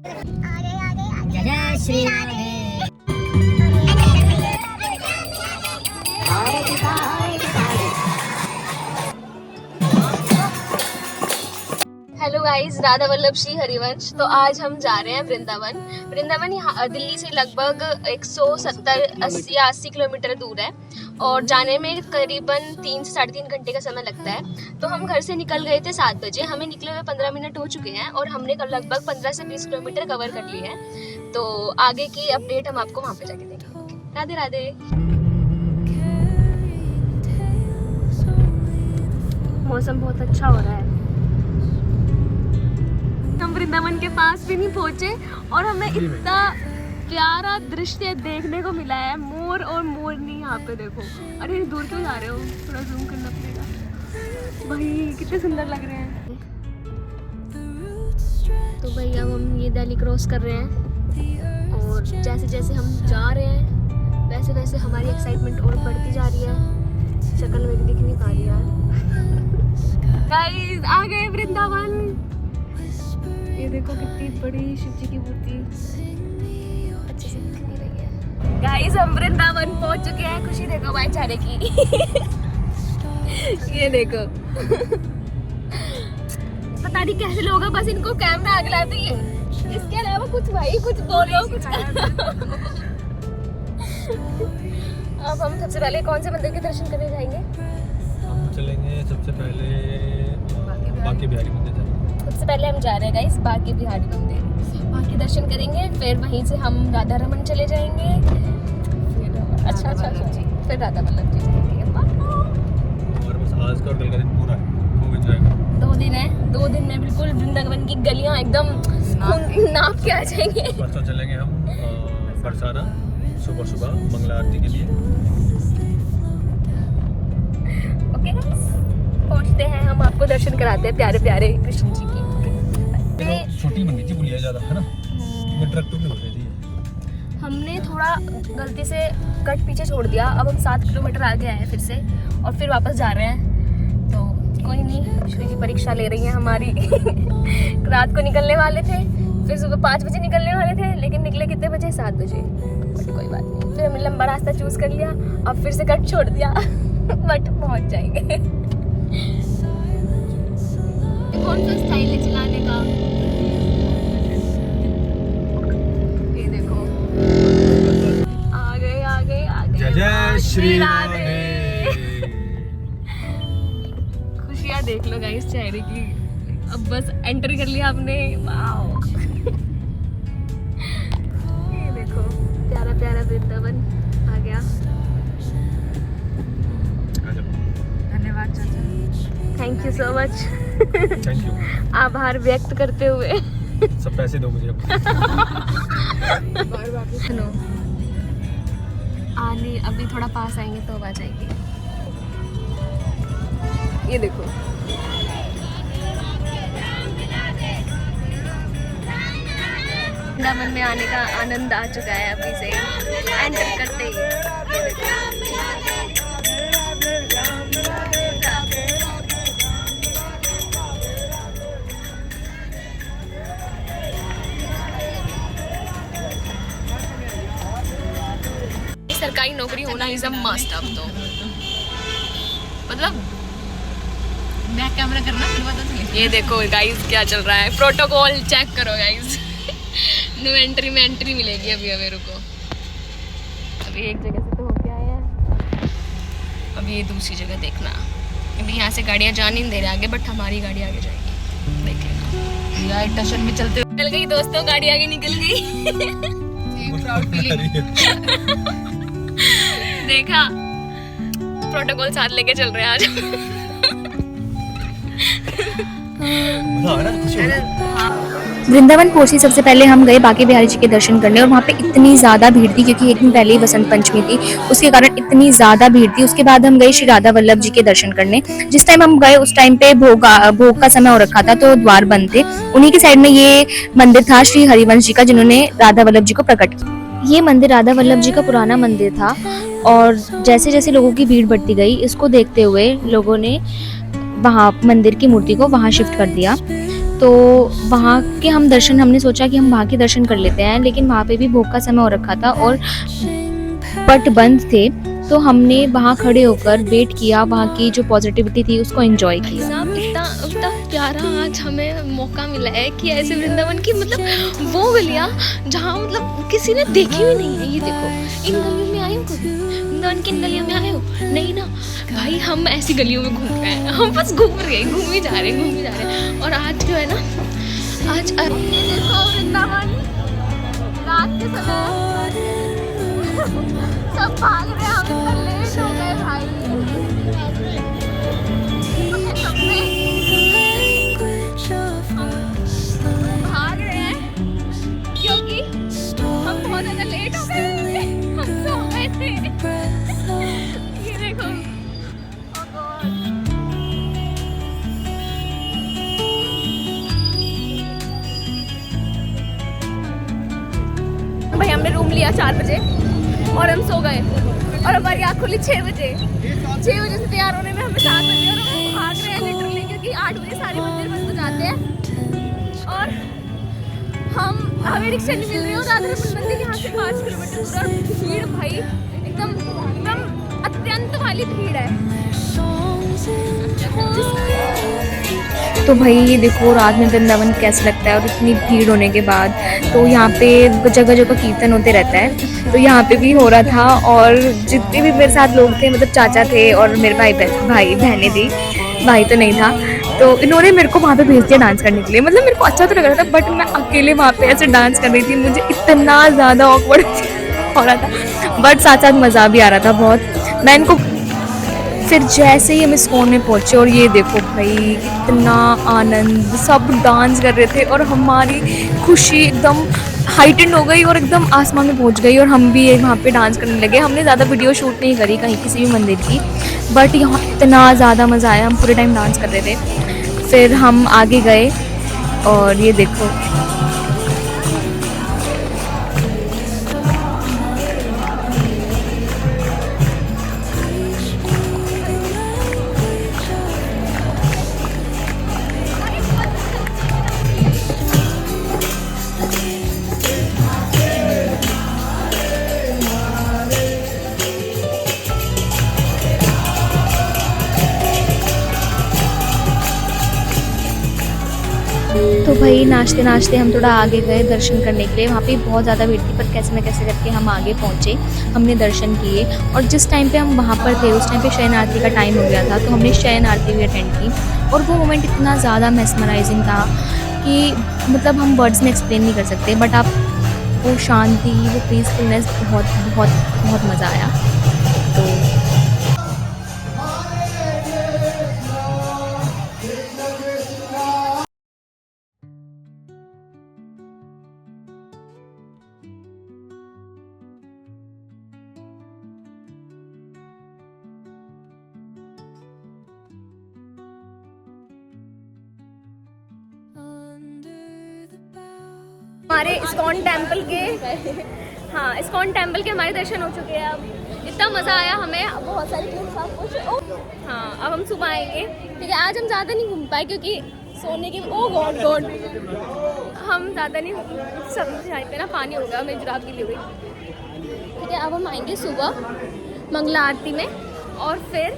जय जय Shri Radhe. Hello guys, Radha Vallabh Shri Harivansh. तो आज हम जा रहे हैं वृंदावन। वृंदावन यहाँ दिल्ली से लगभग 170-80 किलोमीटर दूर है और जाने में करीबन 3 से 3.5 घंटे का समय लगता है। तो हम घर से निकल गए थे 7 बजे, हमें निकले हुए 15 मिनट हो चुके हैं और हमने लगभग 15 से 20 किलोमीटर कवर कर लिए हैं। तो आगे की अपडेट हम आपको वहाँ पे जाके देंगे। राधे राधे। मौसम बहुत अच्छा हो रहा है। हम वृंदावन के पास भी नहीं पहुंचे और हमें इतना प्यारा दृश्य देखने को मिला है। मोर और मोरनी यहाँ पे देखो। अरे दूर क्यों जा रहे हो, थोड़ा जूम करना पड़ेगा। भाई कितने सुंदर लग रहे हैं। तो भाई अब हम ये दिल्ली क्रॉस कर रहे हैं और जैसे जैसे हम जा रहे हैं वैसे वैसे हमारी एक्साइटमेंट और बढ़ती जा रही है। शक्ल मेरी दिख नहीं पा रही यार। गाइस आ गए वृंदावन। ये देखो कितनी बड़ी शिव जी की मूर्ति अच्छे से दिख नहीं रही है। गाइस हम वृंदावन पहुंच चुके हैं। खुशी देखो भाईचारे की। ये देखो। पता नहीं कैसे लोग हैं, बस इनको कैमरा आगे लाते ही है। इसके अलावा कुछ भाई कुछ बोलो कुछ। अब हम सबसे पहले कौन से मंदिर के दर्शन करने जाएंगे? हम चलेंगे सबसे पहले बांके बिहारी मंदिर। सबसे पहले हम जा रहे हैं गाइस बांके बिहारी मंदिर, वहाँ के दर्शन करेंगे। फिर वहीं से हम राधा रमन चले जाएंगे। फिर अच्छा फिर राधा वल्लभ जी जाएंगे। और बस आज का और कल का दिन पूरा खूब एंजॉय करो। 2 दिन है, 2 दिन में बिल्कुल वृंदावन की गलियाँ एकदम नाप के आ जाएंगे। परसों चलेंगे हम बरसाना सुबह मंगला आरती के लिए। ओके गाइस, पहुँचते हैं हम, आपको दर्शन कराते हैं प्यारे प्यारे कृष्ण जी की। छोटी मंडी थी, बुलिया ज्यादा है ना, ट्रक टूट नहीं रही थी। हमने थोड़ा गलती से कट पीछे छोड़ दिया। अब हम 7 किलोमीटर आगे आए फिर से और फिर वापस जा रहे हैं। तो कोई नहीं, श्री जी परीक्षा ले रही है हमारी। रात को निकलने वाले थे, फिर सुबह 5 बजे निकलने वाले थे, लेकिन निकले कितने बजे? 7 बजे। बट कोई बात नहीं, फिर हमने लंबा रास्ता चूज कर लिया। अब फिर से कट छोड़ दिया। बट पहुंच जाएंगे। कौन सा स्टाइल है चलाने का? ये देखो आ गए। जय जय श्री राधे। खुशियाँ देख लो गाइस चेहरे की। अब बस एंटर कर लिया आपने। वाओ। ये देखो प्यारा प्यारा वृंदावन आ गया। धन्यवाद चाचा। Thank you so much. Thank you. आभार व्यक्त करते हुए। सब पैसे दो मुझे अब। सुनो, आने अभी थोड़ा पास आएंगे तो आ जाएंगे। ये देखो वृंदावन में आने का आनंद आ चुका है अभी से एंटर करते ही। ये देखो। सरकारी नौकरी होना इज अ मस्ट। अब तो मतलब बैक कैमरा करना फिर पता चले। ये देखो गाइस क्या चल रहा है। प्रोटोकॉल चेक करो गाइस। नो एंट्री में एंट्री मिलेगी अभी हमें। रुको, अभी एक जगह से तो होके आए हैं, अभी ये दूसरी जगह देखना। अभी यहाँ से गाड़ियाँ जा नहीं दे रहे आगे, बट हमारी गाड़ी आगे जाएगी। देख लेना यार स्टेशन में चलते निकल गई दोस्तों, गाड़ी आगे निकल गई। देखा, प्रोटोकॉल साथ लेके चल रहे हैं आज। वृंदावन पहुंचे सबसे पहले हम गए बांके बिहारी जी के दर्शन करने और वहाँ पे इतनी ज़्यादा भीड़ थी क्योंकि एक दिन पहले ही वसंत पंचमी थी, उसके कारण इतनी ज़्यादा भीड़ थी। उसके बाद हम गए श्री राधा वल्लभ जी के दर्शन करने। जिस टाइम हम गए उस टाइम पे भोग का समय हो रखा था तो द्वार बंद थे। उन्हीं के साइड में ये मंदिर था श्री हरिवंश जी का, जिन्होंने राधा वल्लभ जी को प्रकट किया। ये मंदिर राधा वल्लभ जी का पुराना मंदिर था और जैसे जैसे लोगों की भीड़ बढ़ती गई, इसको देखते हुए लोगों ने वहाँ मंदिर की मूर्ति को वहाँ शिफ्ट कर दिया। तो वहाँ के हम दर्शन, हमने सोचा कि हम वहाँ के दर्शन कर लेते हैं, लेकिन वहाँ पे भी भोग का समय हो रखा था और पट बंद थे, तो हमने वहाँ खड़े होकर वेट किया, वहाँ की जो पॉजिटिविटी थी उसको एंजॉय किया। साहब इतना प्यारा आज हमें मौका मिला है कि ऐसे वृंदावन की मतलब वो गलियाँ जहाँ मतलब किसी ने देखी भी नहीं है। ये देखो, इन गलियों में आए हो कभी? वृंदावन की इन गलियों में आए हो? नहीं ना भाई, हम ऐसी गलियों में घूम रहे हैं, हम बस घूम ही जा रहे हैं। और आज जो है ना, आज ये देखो वृंदावन रात के समय सब भाग रहे हैं, हम इतना लेट हो गए भाई। भाग रहे हैं क्योंकि हम बहुत ज़्यादा लेट हो गए, हम सो गए थे। ये देखो, oh God। भाई हमने रूम लिया 4 बजे और हम सो गए, और हमारी आँख खुली 6 बजे। 6 बजे से तैयार होने में हमें 7 बजे, और हम भाग रहे हैं लिटरली, क्योंकि 8 बजे सारे मंदिर बंद हो जाते हैं। और हमें रिक्शा नहीं मिल रही, और राधारमण मंदिर यहाँ से 5 किलोमीटर दूर, और भीड़ भाई एकदम अत्यंत वाली भीड़ है। तो भाई ये देखो रात में वृंदावन कैसा लगता है, और इतनी भीड़ होने के बाद तो यहाँ पे जगह जगह कीर्तन होते रहता है, तो यहाँ पे भी हो रहा था। और जितने भी मेरे साथ लोग थे, मतलब चाचा थे और मेरे भाई बहनें थी, भाई तो नहीं था, तो इन्होंने मेरे को वहाँ पे भेज दिया डांस करने के लिए। मतलब मेरे को अच्छा तो लग रहा था, बट मैं अकेले वहाँ पे ऐसे डांस कर रही थी, मुझे इतना ज़्यादा ऑकवर्ड हो रहा था, बट साथ साथ मज़ा भी आ रहा था बहुत। मैं इनको फिर जैसे ही हम इस्कॉन में पहुँचे, और ये देखो भाई इतना आनंद, सब डांस कर रहे थे, और हमारी खुशी एकदम हाइटेंड हो गई और एकदम आसमान में पहुँच गई, और हम भी वहाँ पे डांस करने लगे। हमने ज़्यादा वीडियो शूट नहीं करी कहीं किसी भी मंदिर की, बट यहाँ इतना ज़्यादा मज़ा आया, हम पूरे टाइम डांस कर रहे थे। फिर हम आगे गए, और ये देखो तो भाई नाचते नाचते हम थोड़ा आगे गए दर्शन करने के लिए। वहाँ पे बहुत ज़्यादा भीड़ थी, पर कैसे न कैसे करके हम आगे पहुँचे, हमने दर्शन किए। और जिस टाइम पे हम वहाँ पर थे उस टाइम पे शयन आरती का टाइम हो गया था, तो हमने शयन आरती भी अटेंड की। और वो मोमेंट इतना ज़्यादा मेस्मराइजिंग था कि मतलब हम वर्ड्स में एक्सप्लेन नहीं कर सकते, बट आप वो शांति, वो पीसफुलनेस, बहुत बहुत बहुत मज़ा आया। तो हमारे इस्कॉन टेम्पल के इस्कॉन टेम्पल के हमारे दर्शन हो चुके हैं। अब इतना मज़ा आया हमें, बहुत सारी चीज़ सब कुछ। अब हम सुबह आएंगे, ठीक है। आज हम ज़्यादा नहीं घूम पाए क्योंकि सोने के गॉड हम ज़्यादा नहीं सब चाहते पे ना पानी हो गया, मेरी जुराब गीली हो गई, ठीक है। अब हम आएंगे सुबह मंगला आरती में, और फिर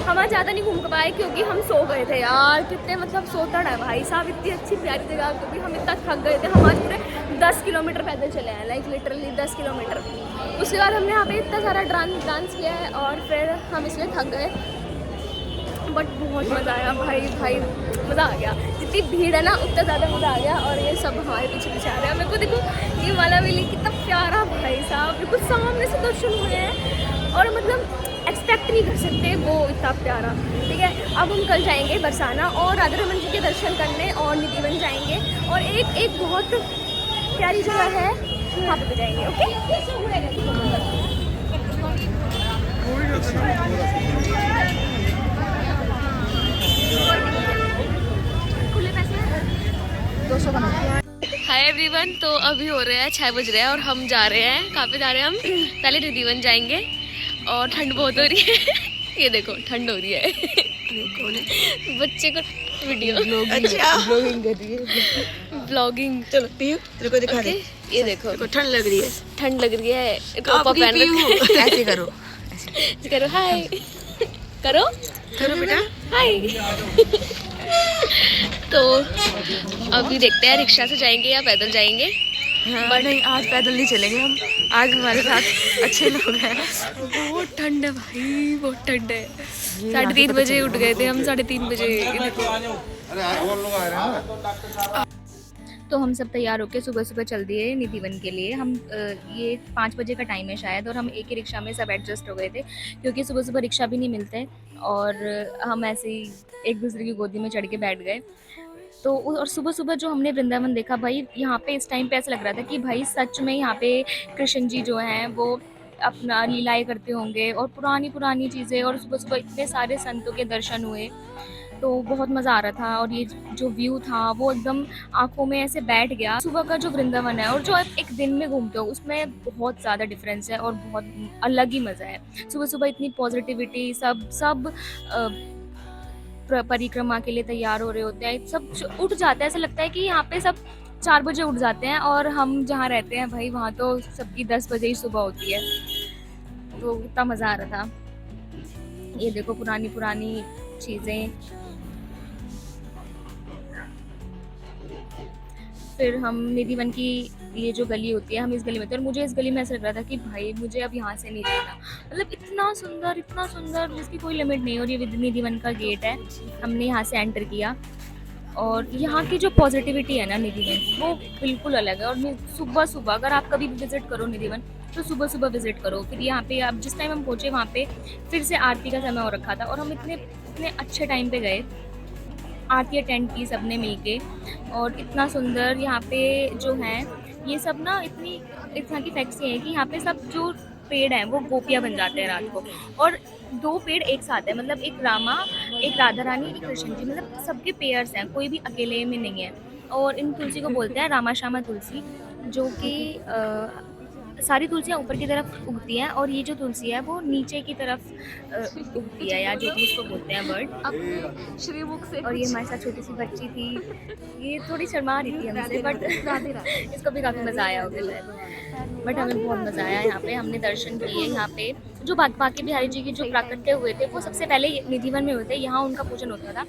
हम आज ज़्यादा नहीं घूम पाए क्योंकि हम सो गए थे यार। कितने मतलब सोतड़ है भाई साहब, इतनी अच्छी प्यारी जगह, क्योंकि हम इतना थक गए थे। हम आज पूरे 10 किलोमीटर पैदल चले हैं, लाइक लिटरली 10 किलोमीटर। उसके बाद हमने यहाँ पे इतना सारा डांस किया है, और फिर हम इसलिए थक गए, बट बहुत मज़ा आया भाई मज़ा आ गया। जितनी भीड़ है ना उतना ज़्यादा मज़ा आ गया। और ये सब हमारे पीछे पीछे आ रहे हैं। मेरे को देखो ये वाला वेली कितना प्यारा भाई साहब, बिल्कुल सामने से दर्शन हुए हैं, और मतलब एक्सपेक्ट नहीं कर सकते वो इतना प्यारा, ठीक है। अब हम कल जाएंगे बरसाना और राधारमण जी के दर्शन करने, और निधिवन जाएंगे, और एक बहुत प्यारी जगह है वहाँ पे जाएंगे, ओके। हाय एवरीवन, तो अभी हो रहे हैं 6 बज रहे हैं, और हम जा रहे हैं, कहाँ पे जा रहे हैं हम? पहले निधिवन जाएंगे, और ठंड बहुत हो रही है। ये देखो ठंड हो रही है। कौन है बच्चे को वीडियो। अच्छा ब्लॉगिंग कर रही है। ब्लॉगिंग। चलो पीयू तेरे को दिखा दे। ये देखो तेरे को ठंड लग रही है। ठंड लग रही है, आप टोपा पहन रखा है। ऐसे करो ऐसे करो हाय, करो करो बेटा। हाय। तो अभी देखते हैं रिक्शा से जाएंगे या पैदल जाएंगे। बट नहीं आज पैदल नहीं चलेंगे हम, आज हमारे साथ अच्छे लोग हैं। बहुत ठंड है भाई, बहुत ठंड है। 3:30 बजे उठ गए थे हम, 3:30 बजे। तो हम सब तैयार होकर सुबह सुबह चल दिए निधिवन के लिए। हम ये 5 बजे का टाइम है शायद, और हम एक ही रिक्शा में सब एडजस्ट हो गए थे क्योंकि सुबह सुबह रिक्शा भी नहीं मिलते, और हम ऐसे ही एक दूसरे की गोदी में चढ़ के बैठ गए। तो और सुबह सुबह जो हमने वृंदावन देखा भाई, यहाँ पे इस टाइम पे ऐसा लग रहा था कि भाई सच में यहाँ पे कृष्ण जी जो हैं वो अपना लीलाएं करते होंगे, और पुरानी पुरानी चीज़ें, और सुबह सुबह इतने सारे संतों के दर्शन हुए, तो बहुत मज़ा आ रहा था। और ये जो व्यू था वो एकदम आंखों में ऐसे बैठ गया। सुबह का जो वृंदावन है और जो आप एक दिन में घूमते हो उसमें बहुत ज़्यादा डिफरेंस है और बहुत अलग ही मज़ा है। सुबह सुबह इतनी पॉजिटिविटी, सब परिक्रमा के लिए तैयार हो रहे होते हैं, सब उठ जाते हैं। ऐसा लगता है कि यहाँ पे सब 4 बजे उठ जाते हैं, और हम जहाँ रहते हैं भाई वहाँ तो सबकी 10 बजे ही सुबह होती है। तो इतना मज़ा आ रहा था। ये देखो पुरानी पुरानी चीज़ें। फिर हम निधिवन की ये जो गली होती है, हम इस गली में थे, और मुझे इस गली में ऐसा लग रहा था कि भाई मुझे अब यहाँ से नहीं जाना। मतलब इतना सुंदर जिसकी कोई लिमिट नहीं। और ये निधिवन का गेट है, हमने यहाँ से एंटर किया, और यहाँ की जो पॉजिटिविटी है ना निधिवन की, वो बिल्कुल अलग है। और सुबह सुबह अगर आप कभी भी विज़िट करो निधिवन, तो सुबह सुबह विज़िट करो। फिर यहाँ पे अब जिस टाइम हम पहुँचे वहाँ पे फिर से आरती का समय हो रखा था, और हम इतने अच्छे टाइम पे गए, आरती अटेंड की सबने मिल के। और इतना सुंदर यहाँ पे जो है ये सब ना, इस यहाँ की फैक्ट्स ये है कि यहाँ पे सब जो पेड़ हैं वो गोपियाँ बन जाते हैं रात को, और 2 पेड़ एक साथ है, मतलब एक रामा, एक राधा रानी, एक कृष्ण जी, मतलब सबके पेयर्स हैं, कोई भी अकेले में नहीं है। और इन तुलसी को बोलते हैं रामा श्यामा तुलसी, जो कि सारी तुलसियाँ ऊपर की तरफ उगती हैं, और ये जो तुलसी है वो नीचे की तरफ उगती है, या जो भी उसको बोलते हैं बर्ड। अपने श्रीमुख से। और ये हमारे साथ छोटी सी बच्ची थी, ये थोड़ी शर्मा रही थी हमसे, बट इसको भी काफ़ी मज़ा आया होगा शायद। बट हमें बहुत मज़ा आया यहाँ पे। हमने दर्शन किए यहाँ पे। जो बांके बिहारी जी के जो प्राकट्य हुए थे वो सबसे पहले निधिवन में हुए थे, यहाँ उनका पूजन होता था।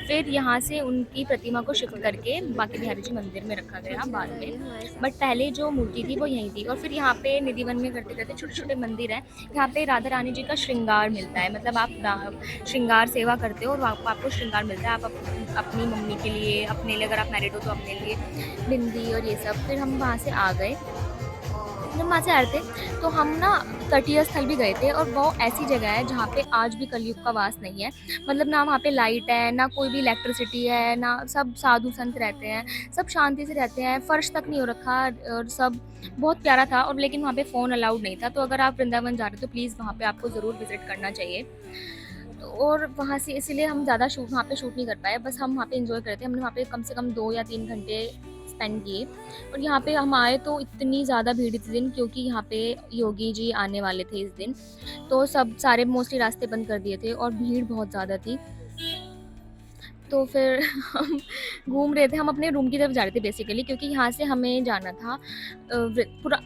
फिर यहाँ से उनकी प्रतिमा को शिफ्ट करके बांके बिहारी जी मंदिर में रखा गया बाद में, बट पहले जो मूर्ति थी वो यहीं थी। और फिर यहाँ पे निधिवन में करते करते छोटे छोटे मंदिर हैं। यहाँ पे राधा रानी जी का श्रृंगार मिलता है, मतलब आप श्रृंगार सेवा करते हो और आपको श्रृंगार मिलता है। आप अपनी मम्मी के लिए, अपने लिए, अगर आप मैरिड हो तो अपने लिए बिंदी और ये सब। फिर हम वहाँ से आ गए। जब वहाँ से आ रहे थे तो हम ना तटीय स्थल भी गए थे, और वो ऐसी जगह है जहाँ पे आज भी कलयुग का वास नहीं है। मतलब ना वहाँ पे लाइट है, ना कोई भी इलेक्ट्रिसिटी है, ना सब साधु संत रहते हैं, सब शांति से रहते हैं, फर्श तक नहीं हो रखा, और सब बहुत प्यारा था। और लेकिन वहाँ पे फ़ोन अलाउड नहीं था, तो अगर आप वृंदावन जा रहे हो तो प्लीज़ वहाँ पे आपको ज़रूर विज़िट करना चाहिए। और वहाँ से इसलिए हम ज़्यादा वहाँ पे शूट नहीं कर पाए, बस हम वहाँ पे एंजॉय करते। हमने वहाँ पे कम से कम 2 या 3 घंटे स्पेंड किए। और यहाँ पे हम आए तो इतनी ज़्यादा भीड़ थी दिन, क्योंकि यहाँ पे योगी जी आने वाले थे इस दिन, तो सारे मोस्टली रास्ते बंद कर दिए थे और भीड़ बहुत ज़्यादा थी। तो फिर हम घूम रहे थे, हम अपने रूम की तरफ जा रहे थे बेसिकली, क्योंकि यहाँ से हमें जाना था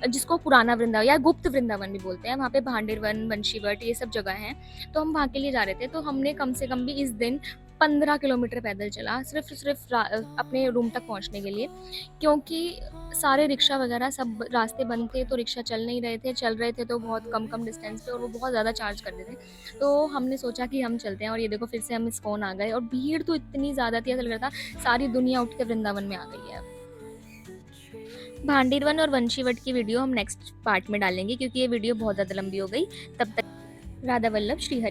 जिसको पुराना वृंदावन या गुप्त वृंदावन भी बोलते हैं, वहाँ पे भांडेरवन, वंशीवट, ये सब जगह हैं। तो हम वहाँ के लिए जा रहे थे। तो हमने कम से कम भी इस दिन 15 किलोमीटर पैदल चला, सिर्फ अपने रूम तक पहुँचने के लिए, क्योंकि सारे रिक्शा वगैरह सब रास्ते बंद थे, तो रिक्शा चल नहीं रहे थे, चल रहे थे तो बहुत कम डिस्टेंस पे, और वो बहुत ज़्यादा चार्ज करते थे। तो हमने सोचा कि हम चलते हैं, और ये देखो फिर से हम इस्कॉन आ गए। और भीड़ तो इतनी ज़्यादा थी, ऐसा लग रहा था सारी दुनिया उठ के वृंदावन में आ गई है। भांडीरवन और वंशीवट की वीडियो हम नेक्स्ट पार्ट में डालेंगे, क्योंकि ये वीडियो बहुत ज़्यादा लंबी हो गई। तब तक राधा वल्लभ श्री हरि।